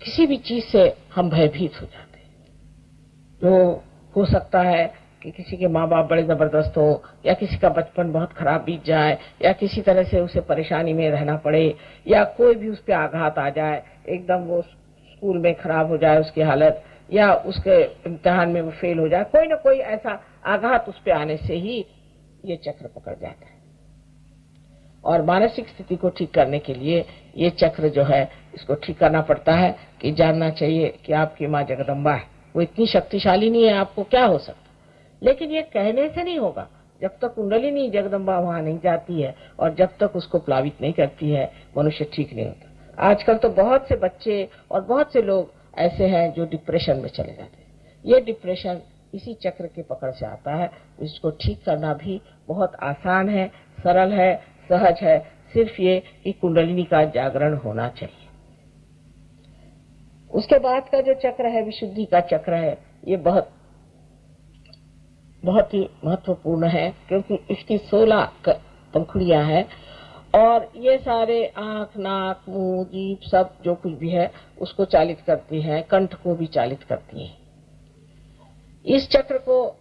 किसी भी चीज से हम भयभीत हो जाते हैं। तो हो सकता है कि किसी के माँ बाप बड़े जबरदस्त हो, या किसी का बचपन बहुत खराब बीत जाए, या किसी तरह से उसे परेशानी में रहना पड़े, या कोई भी उस पर आघात आ जाए, एकदम वो स्कूल में खराब हो जाए उसकी हालत, या उसके इम्तिहान में वो फेल हो जाए, कोई ना कोई ऐसा आघात उस पर आने से ही ये चक्र पकड़ जाता है। और मानसिक स्थिति को ठीक करने के लिए ये चक्र जो है इसको ठीक करना पड़ता है कि जानना चाहिए कि आपकी माँ जगदम्बा है, वो इतनी शक्तिशाली नहीं है, आपको क्या हो सकता। लेकिन ये कहने से नहीं होगा, जब तक कुंडलिनी जगदम्बा वहां नहीं जाती है और जब तक उसको प्लावित नहीं करती है, मनुष्य ठीक नहीं होता। आजकल तो बहुत से बच्चे और बहुत से लोग ऐसे हैं जो डिप्रेशन में चले जाते हैं। ये डिप्रेशन इसी चक्र के पकड़ से आता है। इसको ठीक करना भी बहुत आसान है, सरल है, सहज है। सिर्फ ये कि कुंडलिनी का जागरण होना चाहिए। उसके बाद का जो चक्र है, विशुद्धि का चक्र है, ये बहुत ही महत्वपूर्ण है, क्योंकि इसकी 16 पंखुड़ियां हैं और ये सारे आंख, नाक, मुंह, जीभ सब जो कुछ भी है उसको चालित करती है, कंठ को भी चालित करती है। इस चक्र को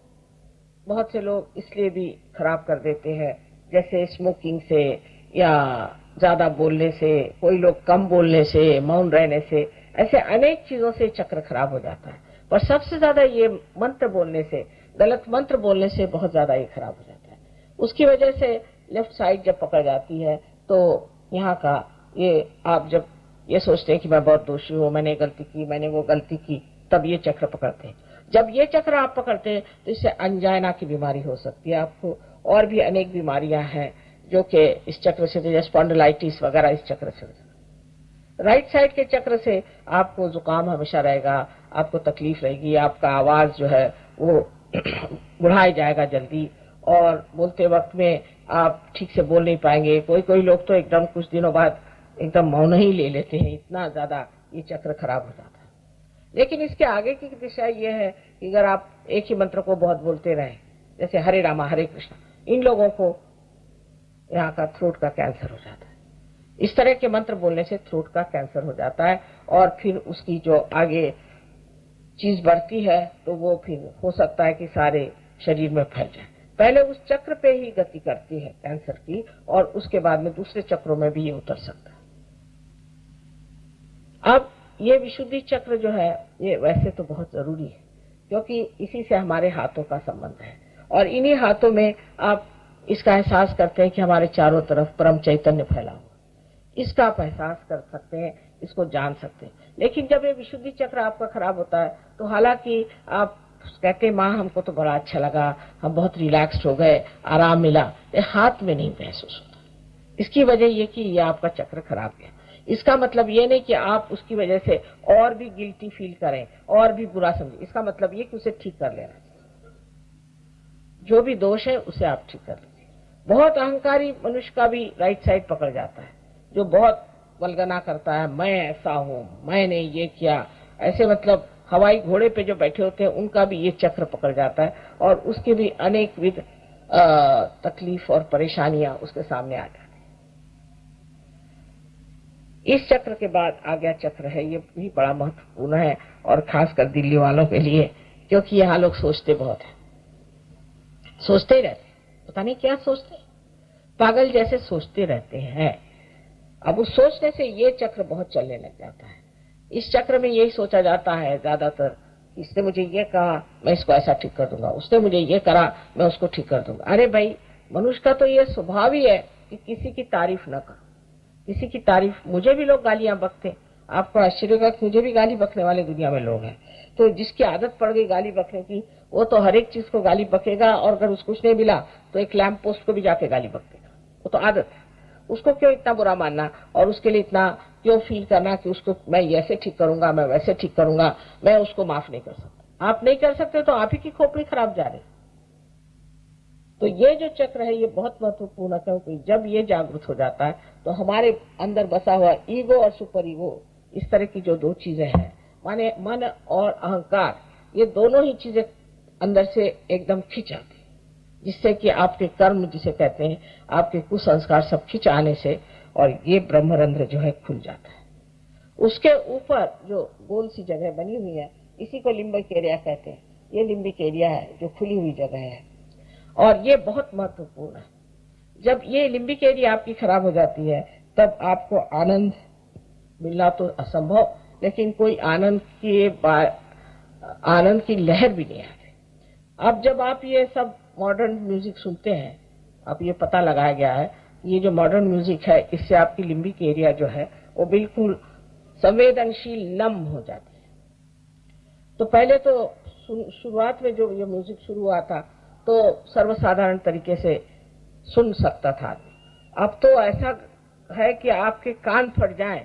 बहुत से लोग इसलिए भी खराब कर देते हैं, जैसे स्मोकिंग से या ज्यादा बोलने से, कोई लोग कम बोलने से, मौन रहने से, ऐसे अनेक चीजों से चक्र खराब हो जाता है। पर सबसे ज्यादा ये मंत्र बोलने से, गलत मंत्र बोलने से बहुत ज्यादा ये खराब हो जाता है। उसकी वजह से लेफ्ट साइड जब पकड़ जाती है तो यहाँ का ये, आप जब ये सोचते हैं कि मैं बहुत दोषी हूँ, मैंने गलती की, मैंने वो गलती की, तब ये चक्र पकड़ते हैं। जब ये चक्र आप पकड़ते हैं तो इससे अंजाइना की बीमारी हो सकती है आपको, और भी अनेक बीमारियां हैं जो कि इस चक्र से, जैसे स्पॉन्डिलाइटिस वगैरह इस चक्र से। राइट साइड के चक्र से आपको जुकाम हमेशा रहेगा, आपको तकलीफ रहेगी, आपका आवाज जो है वो बुढ़ाई जाएगा जल्दी, और बोलते वक्त में आप ठीक से बोल नहीं पाएंगे। कोई लोग तो एकदम कुछ दिनों बाद एकदम मौन ही ले लेते हैं, इतना ज्यादा ये चक्र खराब हो जाता है। लेकिन इसके आगे की दिशा ये है कि अगर आप एक ही मंत्र को बहुत बोलते रहें, जैसे हरे रामा हरे कृष्णा, इन लोगों को यहाँ का थ्रोट का कैंसर हो जाता है। इस तरह के मंत्र बोलने से थ्रोट का कैंसर हो जाता है, और फिर उसकी जो आगे चीज बढ़ती है तो वो फिर हो सकता है कि सारे शरीर में फैल जाए। पहले उस चक्र पे ही गति करती है कैंसर की, और उसके बाद में दूसरे चक्रों में भी ये उतर सकता है। अब ये विशुद्धि चक्र जो है ये वैसे तो बहुत जरूरी है, क्योंकि इसी से हमारे हाथों का संबंध है, और इन्हीं हाथों में आप इसका एहसास करते हैं कि हमारे चारों तरफ परम चैतन्य फैला हुआ, इसका आप एहसास कर सकते हैं, इसको जान सकते हैं। लेकिन जब ये विशुद्धि चक्र आपका खराब होता है तो हालांकि आप कहते हैं माँ हमको तो बड़ा अच्छा लगा, हम बहुत रिलैक्स्ड हो गए, आराम मिला, ये हाथ में नहीं महसूस होता। इसकी वजह ये कि ये आपका चक्र खराब है। इसका मतलब ये नहीं कि आप उसकी वजह से और भी गिल्टी फील करें और भी बुरा समझें। इसका मतलब ये कि उसे ठीक कर लेना, जो भी दोष है उसे आप ठीक कर लीजिए। बहुत अहंकारी मनुष्य का भी राइट साइड पकड़ जाता है, जो बहुत वल्गना करता है, मैं ऐसा हूं, मैंने ये किया, ऐसे मतलब हवाई घोड़े पे जो बैठे होते हैं उनका भी ये चक्र पकड़ जाता है, और उसके भी अनेक विध तकलीफ और परेशानियां उसके सामने आ जाती है। इस चक्र के बाद आज्ञा चक्र है, ये भी बड़ा महत्वपूर्ण है, और खासकर दिल्ली वालों के लिए, क्योंकि यहाँ लोग सोचते बहुत है, सोचते ही रहते, पता नहीं क्या सोचते, पागल जैसे सोचते रहते हैं। अब उस सोचने से ये चक्र बहुत चलने लग जाता है। इस चक्र में यही सोचा जाता है ज्यादातर, इसने मुझे ये कहा मैं इसको ऐसा ठीक कर दूंगा, उसने मुझे ये करा मैं उसको ठीक कर दूंगा। अरे भाई, मनुष्य का तो ये स्वभाव ही है कि किसी की तारीफ न करो, किसी की तारीफ। मुझे भी लोग गालियां बकते, आपको आश्चर्य होगा कि मुझे भी गाली बकने वाले दुनिया में लोग हैं। तो जिसकी आदत पड़ गई गाली बकने की, वो तो हर एक चीज को गाली बकेगा, और अगर उसको कुछ नहीं मिला तो एक लैंप पोस्ट को भी जाके गाली बकेगा। वो तो आदत है, उसको क्यों इतना बुरा मानना, और उसके लिए इतना क्यों फील करना कि उसको मैं ऐसे ठीक करूंगा, मैं वैसे ठीक करूंगा, मैं उसको माफ नहीं कर सकता। आप नहीं कर सकते तो आप ही की खोपड़ी खराब जा रही। तो ये जो चक्र है ये बहुत महत्वपूर्ण है, क्योंकि जब ये जागृत हो जाता है तो हमारे अंदर बसा हुआ ईगो और सुपर ईगो, इस तरह की जो दो चीजें हैं, माने मन और अहंकार, ये दोनों ही चीजें अंदर से एकदम खिंच आती, जिससे कि आपके कर्म जिसे कहते हैं, आपके कुसंस्कार सब खिंच आने से, और ये ब्रह्मरंध्र जो है खुल जाता है। उसके ऊपर जो गोल सी जगह बनी हुई है, इसी को लिम्बिक एरिया कहते हैं। ये लिम्बिक एरिया है जो खुली हुई जगह है, और ये बहुत महत्वपूर्ण है। जब ये लिम्बिक एरिया आपकी खराब हो जाती है, तब आपको आनंद मिलना तो असंभव, लेकिन कोई आनंद की लहर भी नहीं आती। अब जब आप ये सब मॉडर्न म्यूजिक सुनते हैं, अब ये पता लगाया गया है, ये जो मॉडर्न म्यूजिक है, इससे आपकी लिम्बिक एरिया जो है वो बिल्कुल संवेदनशील नम हो जाती है। तो पहले तो शुरुआत में जो ये म्यूजिक शुरू हुआ था, तो सर्वसाधारण तरीके से सुन सकता था। अब तो ऐसा है कि आपके कान फट जाएं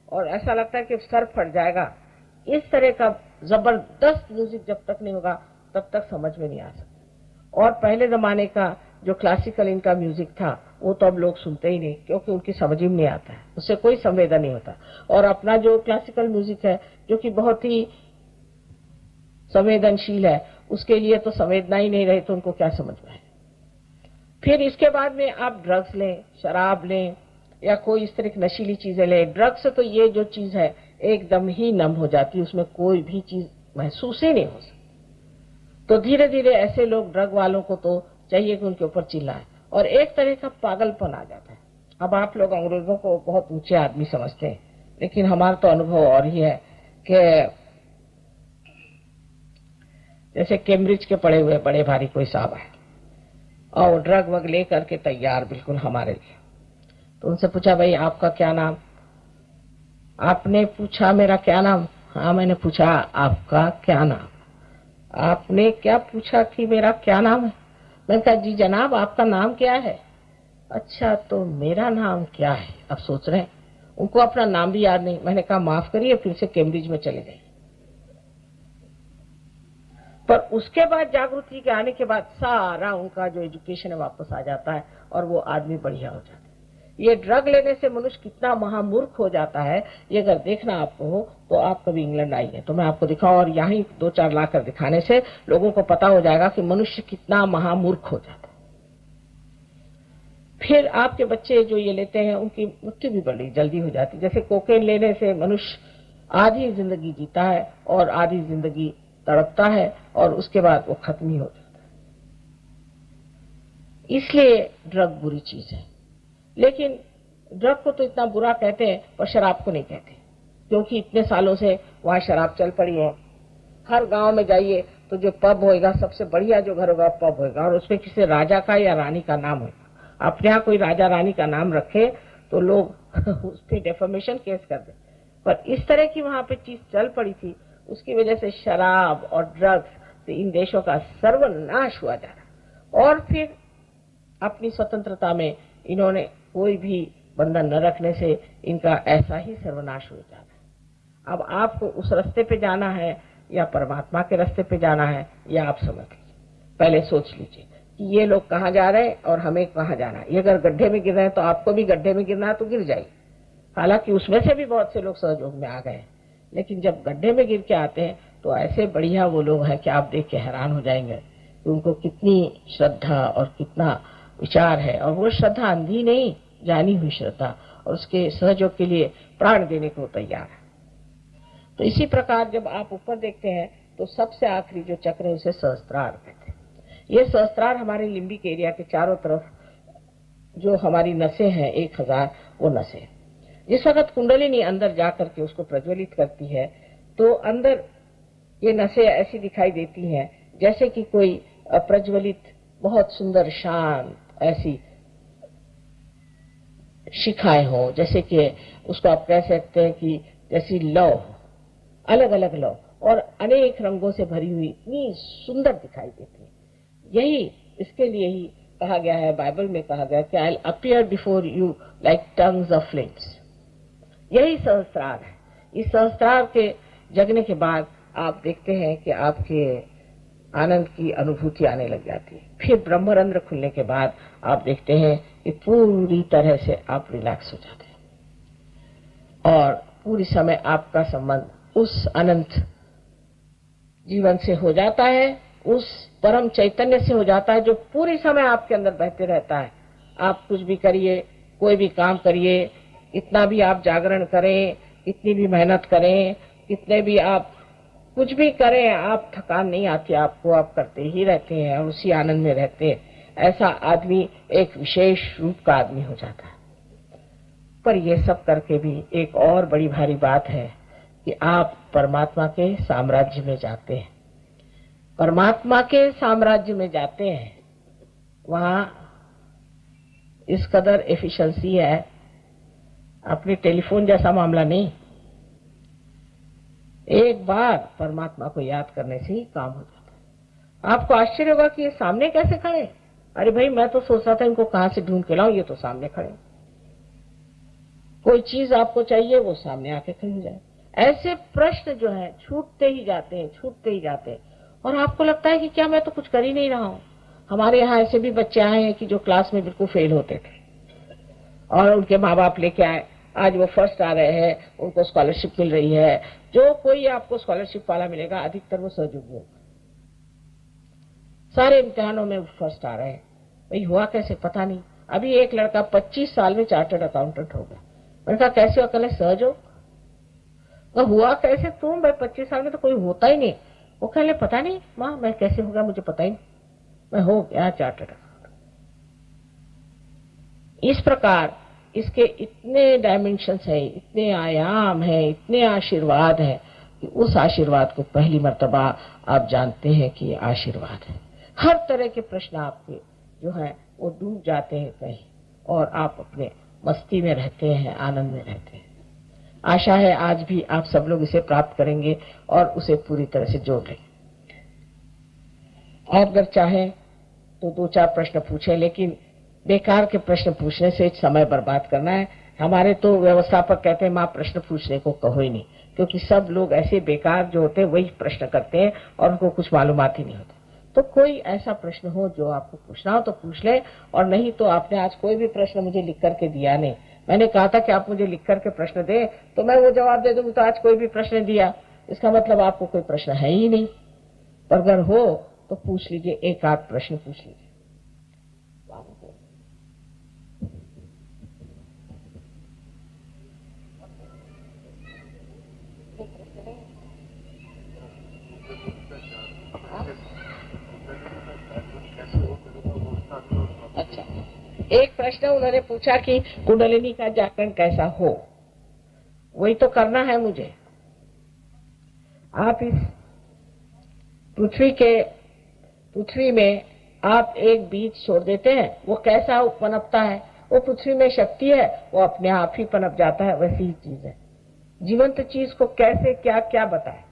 और ऐसा लगता है कि सर फट जाएगा। इस तरह का जबरदस्त म्यूजिक जब तक नहीं होगा, तब तक समझ में नहीं आ सकता। और पहले जमाने का जो क्लासिकल इनका म्यूजिक था, वो तो अब लोग सुनते ही नहीं, क्योंकि उनकी समझ में नहीं आता है, उससे कोई संवेदन नहीं होता। और अपना जो क्लासिकल म्यूजिक है, जो कि बहुत ही संवेदनशील है, उसके लिए तो संवेदना ही नहीं रही, तो उनको क्या समझ में आए। फिर इसके बाद में आप ड्रग्स लें, शराब लें, या कोई इस तरह की नशीली चीजें लें। ड्रग्स से तो ये जो चीज है एकदम ही नम हो जाती है, उसमें कोई भी चीज महसूस ही नहीं हो सकती। तो धीरे धीरे ऐसे लोग, ड्रग वालों को तो चाहिए कि उनके ऊपर चिल्लाए, और एक तरह का पागलपन आ जाता है। अब आप लोग अंग्रेजों को बहुत ऊंचे आदमी समझते हैं, लेकिन हमारा तो अनुभव और ही है कि जैसे कैम्ब्रिज के पढ़े हुए बड़े भारी कोई साहब है, और ड्रग वग ले करके तैयार बिल्कुल हमारे लिए। तो उनसे पूछा, भाई आपका क्या नाम? आपने पूछा मेरा क्या नाम? हाँ, मैंने पूछा आपका क्या नाम? आपने क्या पूछा कि मेरा क्या नाम है? मैंने कहा, जी जनाब, आपका नाम क्या है? अच्छा, तो मेरा नाम क्या है? अब सोच रहे हैं, उनको अपना नाम भी याद नहीं। मैंने कहा, माफ करिए, फिर से कैम्ब्रिज में चले गए। पर उसके बाद जागृति के आने के बाद सारा उनका जो एजुकेशन है वापस आ जाता है, और वो आदमी बढ़िया हो जाता है। ये ड्रग लेने से मनुष्य कितना महामूर्ख हो जाता है, ये अगर देखना आपको हो तो आप कभी इंग्लैंड आइए, तो मैं आपको दिखाऊं, और यहाँ 2-4 लाख कर दिखाने से लोगों को पता हो जाएगा कि मनुष्य कितना महामूर्ख हो जाता है। फिर आपके बच्चे जो ये लेते हैं, उनकी मृत्यु भी बड़ी जल्दी हो जाती है। जैसे कोकेन लेने से मनुष्य आधी जिंदगी जीता है और आधी जिंदगी तड़पता है, और उसके बाद वो खत्म ही हो जाता है। इसलिए ड्रग बुरी चीज है। लेकिन ड्रग को तो इतना बुरा कहते हैं, पर शराब को नहीं कहते, क्योंकि इतने सालों से वहां शराब चल पड़ी है। हर गांव में जाइए तो जो पब होएगा, सबसे बढ़िया जो घर होगा पब होएगा, और उसमें किसी राजा का या रानी का नाम होगा। अपने यहाँ कोई राजा रानी का नाम रखे तो लोग उस पर डेफेमेशन केस कर दे। पर इस तरह की वहां पे चीज चल पड़ी थी, उसकी वजह से शराब और ड्रग्स से इन देशों का सर्वनाश हुआ जा रहा। और फिर अपनी स्वतंत्रता में इन्होंने कोई भी बंधन न रखने से इनका ऐसा ही सर्वनाश हो जा रहा है। अब आपको उस रास्ते पे जाना है या परमात्मा के रास्ते पे जाना है, या आप समझ लीजिए, पहले सोच लीजिए कि ये लोग कहाँ जा रहे हैं और हमें कहाँ जाना है। ये अगर गड्ढे में गिर रहे हैं तो आपको भी गड्ढे में गिरना है तो गिर जाइए। हालांकि उसमें से भी बहुत से लोग सहयोग में आ गए, लेकिन जब गड्ढे में गिर के आते हैं तो ऐसे बढ़िया वो लोग हैं कि आप देख के हैरान हो जाएंगे कि उनको कितनी श्रद्धा और कितना विचार है, और वो श्रद्धा अंधी नहीं, जानी हुई श्रद्धा, और उसके सहयोग के लिए प्राण देने को तैयार है। तो इसी प्रकार जब आप ऊपर देखते हैं तो सबसे आखिरी जो चक्र है उसे सहस्त्रार कहते हैं। ये सहस्त्रार हमारे लिम्बिक एरिया के चारों तरफ जो हमारी नसें हैं, 1000 वो नसें, जिस वक्त कुंडलिनी अंदर जाकर के उसको प्रज्वलित करती है, तो अंदर ये नसें ऐसी दिखाई देती हैं जैसे कि कोई प्रज्वलित बहुत सुंदर शांत ऐसी शिखाएं हो, जैसे कि उसको आप कह सकते हैं कि जैसी लौ, अलग अलग लौ, और अनेक रंगों से भरी हुई इतनी सुंदर दिखाई देती है। यही इसके लिए ही कहा गया है, बाइबल में कहा गया कि I will appear before you like tongues of flames. यही सहस्त्रार है। इस सहस्त्रार के जगने के बाद आप देखते हैं कि आपके आनंद की अनुभूति आने लग जाती है। फिर ब्रह्मरंध्र खुलने के बाद आप देखते हैं कि पूरी तरह से आप रिलैक्स हो जाते हैं, और पूरी समय आपका संबंध उस अनंत जीवन से हो जाता है, उस परम चैतन्य से हो जाता है जो पूरी समय आपके अंदर बहते रहता है। आप कुछ भी करिए, कोई भी काम करिए, इतना भी आप जागरण करें, कितनी भी मेहनत करें, कितने भी आप कुछ भी करें, आप थकान नहीं आती आपको, आप करते ही रहते हैं और उसी आनंद में रहते हैं। ऐसा आदमी एक विशेष रूप का आदमी हो जाता है। पर ये सब करके भी एक और बड़ी भारी बात है कि आप परमात्मा के साम्राज्य में जाते हैं। परमात्मा के साम्राज्य में जाते हैं, वहां इस कदर एफिशिएंसी है, अपने टेलीफोन जैसा मामला नहीं। एक बार परमात्मा को याद करने से ही काम हो जाता है। आपको आश्चर्य होगा कि ये सामने कैसे खड़े। अरे भाई, मैं तो सोच रहा था इनको कहां से ढूंढ के लाऊं, ये तो सामने खड़े। कोई चीज आपको चाहिए, वो सामने आके खड़ी हो जाए। ऐसे प्रश्न जो है छूटते ही जाते हैं, छूटते ही जाते हैं, और आपको लगता है कि क्या मैं तो कुछ कर ही नहीं रहा हूं। हमारे यहाँ ऐसे भी बच्चे आए हैं कि जो क्लास में बिल्कुल फेल होते थे और उनके माँ बाप लेके आए, आज वो फर्स्ट आ रहे हैं, उनको स्कॉलरशिप मिल रही है। जो कोई आपको स्कॉलरशिप वाला मिलेगा, अधिकतर वो सहयोगी होगा। सारे इम्तिहानों में फर्स्ट आ रहे हैं। भाई हुआ कैसे, पता नहीं। अभी एक लड़का 25 साल में चार्टर्ड अकाउंटेंट हो गया। मैंने कहा कैसे अकल है, सहयोग? तो हुआ कैसे तुम? भाई 25 साल में तो कोई होता ही नहीं। वो कहने पता नहीं माँ, मैं कैसे हो गया मुझे पता ही नहीं, मैं हो गया चार्टर्ड अकाउंटेंट। इस प्रकार इसके इतने डायमेंशंस है, इतने आयाम है, इतने आशीर्वाद है कि उस आशीर्वाद को पहली मर्तबा आप जानते हैं कि ये आशीर्वाद है। हर तरह के प्रश्न आपके जो है वो डूब जाते हैं कहीं, और आप अपने मस्ती में रहते हैं, आनंद में रहते हैं। आशा है आज भी आप सब लोग इसे प्राप्त करेंगे और उसे पूरी तरह से जोड़ लेंगे। आप अगर चाहें तो 2-4 प्रश्न पूछें, लेकिन बेकार के प्रश्न पूछने से समय बर्बाद करना है। हमारे तो व्यवस्थापक कहते हैं माँ प्रश्न पूछने को कहो ही नहीं, क्योंकि सब लोग ऐसे बेकार जो होते हैं वही प्रश्न करते हैं और उनको कुछ मालूमात ही नहीं होता। तो कोई ऐसा प्रश्न हो जो आपको पूछना हो तो पूछ ले, और नहीं तो आपने आज कोई भी प्रश्न मुझे लिख करके दिया नहीं। मैंने कहा था कि आप मुझे लिख करके प्रश्न दे तो मैं वो जवाब दे दूंगी, तो आज कोई भी प्रश्न दिया, इसका मतलब आपको कोई प्रश्न है ही नहीं। पर अगर हो तो पूछ लीजिए, एक आध प्रश्न पूछ लीजिए। अच्छा, एक प्रश्न उन्होंने पूछा कि कुंडलिनी का जागरण कैसा हो। वही तो करना है मुझे। आप इस पृथ्वी में आप एक बीज छोड़ देते हैं, वो कैसा पनपता है। वो पृथ्वी में शक्ति है, वो अपने आप ही पनप जाता है। वैसी ही चीज है, जीवंत चीज को कैसे क्या क्या बताए।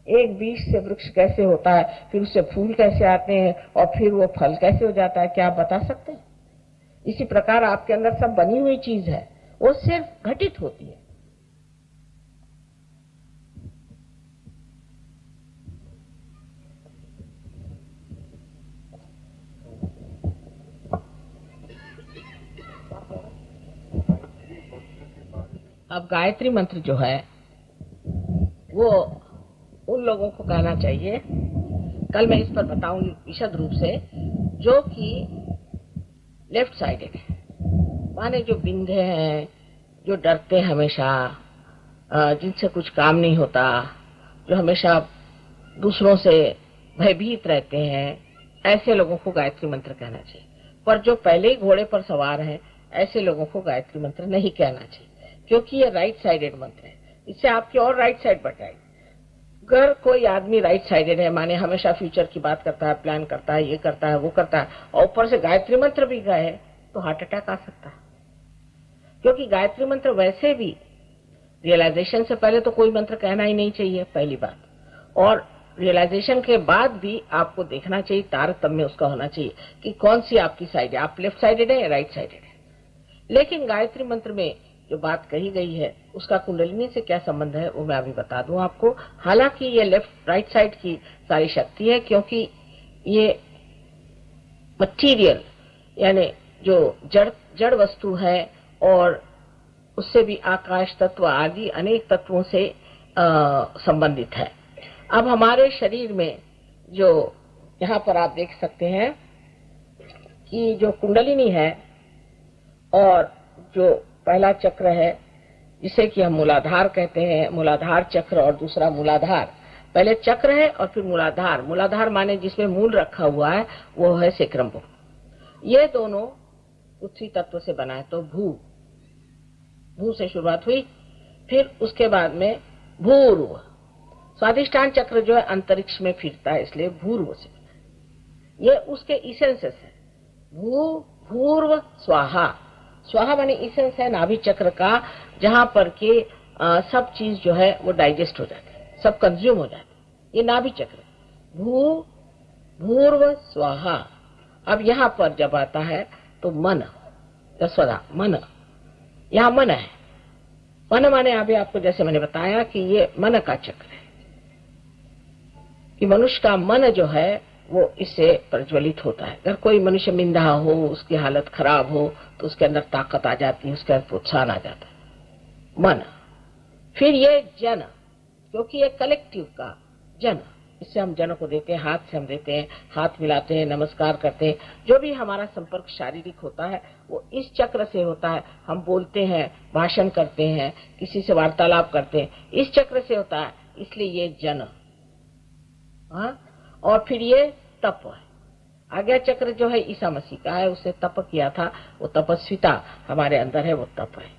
एक बीज से वृक्ष कैसे होता है, फिर उससे फूल कैसे आते हैं, और फिर वो फल कैसे हो जाता है, क्या आप बता सकते हैं? इसी प्रकार आपके अंदर सब बनी हुई चीज है, वो सिर्फ घटित होती है। अब गायत्री मंत्र जो है वो उन लोगों को कहना चाहिए, कल मैं इस पर बताऊंगी विशद रूप से, जो कि लेफ्ट साइडेड है। माने जो बिंधे हैं, जो डरते हमेशा, जिनसे कुछ काम नहीं होता, जो हमेशा दूसरों से भयभीत रहते हैं, ऐसे लोगों को गायत्री मंत्र कहना चाहिए। पर जो पहले ही घोड़े पर सवार हैं, ऐसे लोगों को गायत्री मंत्र नहीं कहना चाहिए, क्योंकि ये राइट साइडेड मंत्र है। इससे आपकी और राइट साइड बटाएगी। अगर कोई आदमी राइट साइडेड है, माने हमेशा फ्यूचर की बात करता है, प्लान करता है, ये करता है, वो करता है, और ऊपर से गायत्री मंत्र भी गए, तो हार्ट अटैक आ सकता है। क्योंकि गायत्री मंत्र वैसे भी रियलाइजेशन से पहले तो कोई मंत्र कहना ही नहीं चाहिए, पहली बात। और रियलाइजेशन के बाद भी आपको देखना चाहिए, तारतम्य उसका होना चाहिए कि कौन सी आपकी साइड है, आप लेफ्ट साइडेड है या राइट साइडेड है। लेकिन गायत्री मंत्र में जो बात कही गई है उसका कुंडलिनी से क्या संबंध है वो मैं अभी बता दूं आपको। हालांकि ये लेफ्ट राइट साइड की सारी शक्ति है, क्योंकि ये मटीरियल यानी जो जड़ वस्तु है, और उससे भी आकाश तत्व आदि अनेक तत्वों से संबंधित है। अब हमारे शरीर में जो यहाँ पर आप देख सकते हैं कि जो कुंडलिनी है और जो पहला चक्र है, जिसे कि हम मूलाधार कहते हैं, मूलाधार चक्र और दूसरा मूलाधार। पहले चक्र है और फिर मूलाधार। मूलाधार माने जिसमें मूल रखा हुआ है, वो है सेक्रम। ये दोनों पृथ्वी तत्व से बना है। तो भू से शुरुआत हुई, फिर उसके बाद में भूर्व। स्वादिष्ठान चक्र जो है अंतरिक्ष में फिरता है, इसलिए भूर्व से ये उसके इसेंसेस है। भूर्व स्वाहा। स्वाहा माने इसेंस है नाभि चक्र का, जहां पर के सब चीज जो है वो डाइजेस्ट हो जाती है, सब कंज्यूम हो जाती है। ये नाभि चक्र भूर्व स्वाहा। अब यहाँ पर जब आता है तो मन, यशोदा मन, यहाँ मन है। मन माने अभी आपको जैसे मैंने बताया कि ये मन का चक्र है, कि मनुष्य का मन जो है वो इससे प्रज्वलित होता है। अगर कोई मनुष्य मिंधा हो, उसकी हालत खराब हो, तो उसके अंदर ताकत आ जाती है, उसके अंदर प्रोत्साहन आ जाता है, मन। फिर ये जन, क्योंकि ये कलेक्टिव का जन, इससे हम जन को देते हैं, हाथ से हम देते हैं, हाथ मिलाते हैं, नमस्कार करते हैं। जो भी हमारा संपर्क शारीरिक होता है वो इस चक्र से होता है। हम बोलते हैं, भाषण करते हैं, किसी से वार्तालाप करते हैं, इस चक्र से होता है, इसलिए ये जन। और फिर ये तप है। आज्ञा चक्र जो है ईसा मसीह का है, उससे तप किया था, वो तपस्विता हमारे अंदर है, वो तप है,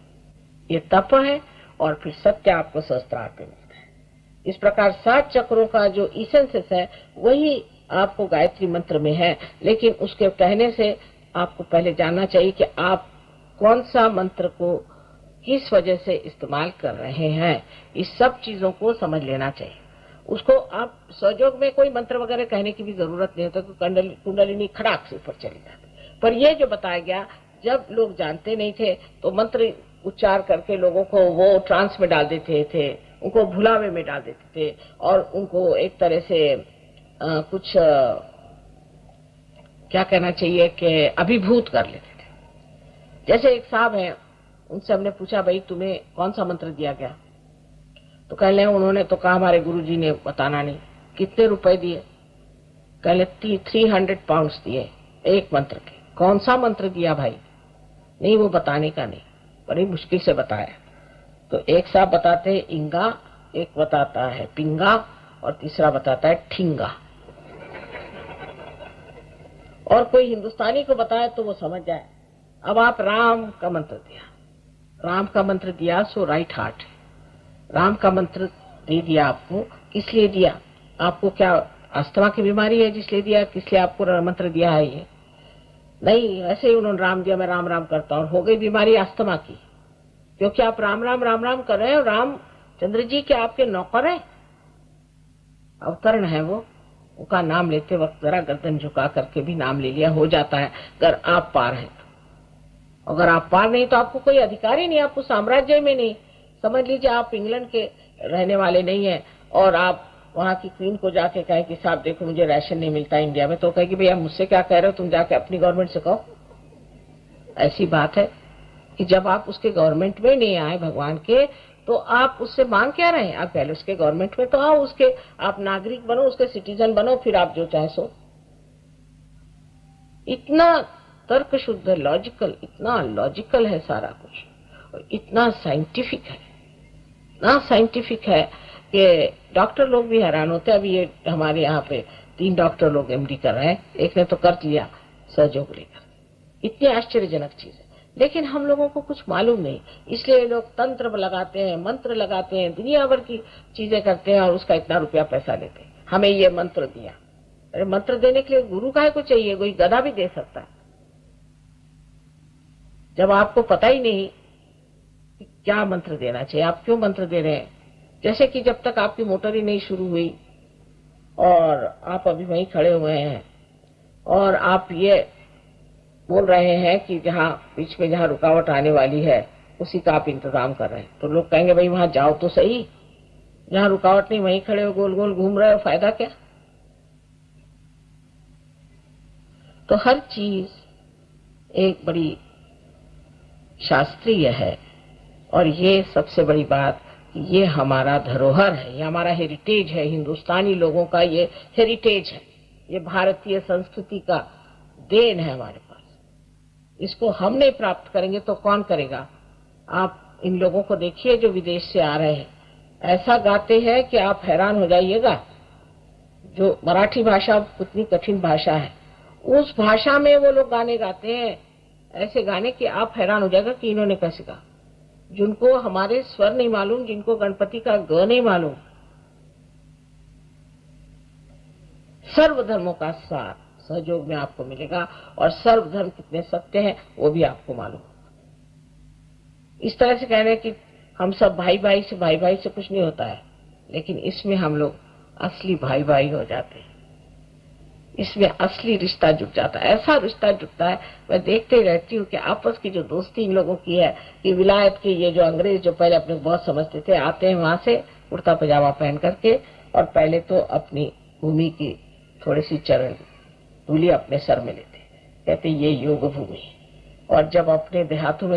ये तप है। और फिर सत्य आपको सहस्त्रार पे मिलता है। इस प्रकार 7 चक्रों का जो इसेंसेस है वही आपको गायत्री मंत्र में है। लेकिन उसके कहने से आपको पहले जानना चाहिए कि आप कौन सा मंत्र को किस वजह से इस्तेमाल कर रहे हैं। इस सब चीजों को समझ लेना चाहिए। उसको आप सहयोग में कोई मंत्र वगैरह कहने की भी जरूरत नहीं होता, क्योंकि कुंडलिनी खड़ाक से ऊपर चली जाती। पर ये जो बताया गया, जब लोग जानते नहीं थे तो मंत्र उच्चार करके लोगों को वो ट्रांस में डाल देते थे, उनको भुलावे में डाल देते थे, और उनको एक तरह से कुछ क्या कहना चाहिए कि अभिभूत कर लेते थे। जैसे एक साहब है, उनसे हमने पूछा, भाई तुम्हें कौन सा मंत्र दिया गया? तो कह ले उन्होंने तो कहा हमारे गुरुजी ने बताना नहीं। कितने रुपए दिए? कह ले 300 पाउंड्स दिए एक मंत्र के। कौन सा मंत्र दिया भाई? नहीं, वो बताने का नहीं, बड़ी मुश्किल से बताया। तो एक साहब बताते हैं इंगा, एक बताता है पिंगा, और तीसरा बताता है ठिंगा। और कोई हिंदुस्तानी को बताए तो वो समझ जाए। अब आप राम का मंत्र दिया, राम का मंत्र दिया सो राइट हार्ट है। राम का मंत्र दे दिया आपको, किस लिए दिया? आपको क्या अस्थमा की बीमारी है जिसलिए दिया? किस लिए आपको मंत्र दिया है? ये नहीं, ऐसे ही उन्होंने राम दिया, मैं राम राम करता हूँ, हो गई बीमारी अस्थमा की, क्योंकि आप राम राम कर रहे हो। राम चंद्र जी के आपके नौकर है, अवतरण है वो। उनका नाम लेते वक्त जरा गर्दन झुका करके भी नाम ले लिया, हो जाता है, अगर आप पार है तो। अगर आप पार नहीं तो आपको कोई अधिकार ही नहीं, आपको साम्राज्य में नहीं। समझ लीजिए आप इंग्लैंड के रहने वाले नहीं है और आप वहां की क्वीन को जाके कहे कि साहब देखो मुझे राशन नहीं मिलता इंडिया में, तो कहेगी भैया मुझसे क्या कह रहे हो, तुम जाके अपनी गवर्नमेंट से कहो। ऐसी बात है कि जब आप उसके गवर्नमेंट में नहीं आए भगवान के, तो आप उससे मांग क्या रहे हैं? आप पहले उसके गवर्नमेंट में तो आओ, उसके आप नागरिक बनो, उसके सिटीजन बनो, फिर आप जो चाहे सो। इतना तर्क शुद्ध लॉजिकल, इतना लॉजिकल है सारा कुछ, और इतना साइंटिफिक है, इतना साइंटिफिक है कि डॉक्टर लोग भी हैरान होते हैं। अभी ये हमारे यहाँ पे 3 डॉक्टर लोग एमडी कर रहे हैं, एक ने तो कर लिया सहयोग लेकर। इतनी आश्चर्यजनक चीज है, लेकिन हम लोगों को कुछ मालूम नहीं, इसलिए लोग तंत्र लगाते हैं, मंत्र लगाते हैं, दुनिया भर की चीजें करते हैं और उसका इतना रुपया पैसा लेते हैं। हमें ये मंत्र दिया। अरे मंत्र देने के लिए गुरु काहे को चाहिए? कोई गधा भी दे सकता है। जब आपको पता ही नहीं कि क्या मंत्र देना चाहिए, आप क्यों मंत्र दे रहे हैं? जैसे कि जब तक आपकी मोटर ही नहीं शुरू हुई और आप अभी वहीं खड़े हुए हैं और आप ये बोल रहे हैं कि जहाँ बीच में जहाँ रुकावट आने वाली है उसी का आप इंतजाम कर रहे हैं, तो लोग कहेंगे भाई वहां जाओ तो सही, जहाँ रुकावट नहीं वहीं खड़े हो, गोल गोल घूम रहे हो, फायदा क्या? तो हर चीज एक बड़ी शास्त्रीय है, और ये सबसे बड़ी बात, ये हमारा धरोहर है, ये हमारा हेरिटेज है, हिंदुस्तानी लोगों का ये हेरिटेज है, ये भारतीय संस्कृति का देन है हमारे पास। इसको हम नहीं प्राप्त करेंगे तो कौन करेगा? आप इन लोगों को देखिए जो विदेश से आ रहे हैं, ऐसा गाते हैं कि आप हैरान हो जाइएगा। जो मराठी भाषा कितनी कठिन भाषा है, उस भाषा में वो लोग गाने गाते हैं, ऐसे गाने कि आप हैरान हो जाएगा कि इन्होंने कैसे गा। जिनको हमारे स्वर नहीं मालूम, जिनको गणपति का ग नहीं मालूम, सर्व धर्मों का सार सहयोग में आपको मिलेगा और सर्व धर्म कितने सत्य हैं वो भी आपको मालूम। इस तरह से कह रहे हैं कि हम सब भाई भाई से कुछ नहीं होता है, लेकिन इसमें हम लोग असली भाई भाई हो जाते हैं, इसमें असली रिश्ता जुट जाता है। ऐसा रिश्ता जुटता है, मैं देखते रहती हूँ कि आपस की जो दोस्ती इन लोगों की है कि विलायत के ये जो अंग्रेज जो पहले अपने बहुत समझते थे, आते हैं वहां से कुर्ता पजामा पहन करके और पहले तो अपनी भूमि की थोड़ी सी चरण धूलि अपने सर में लेते, कहते ये योग भूमि, और जब अपने देहातों में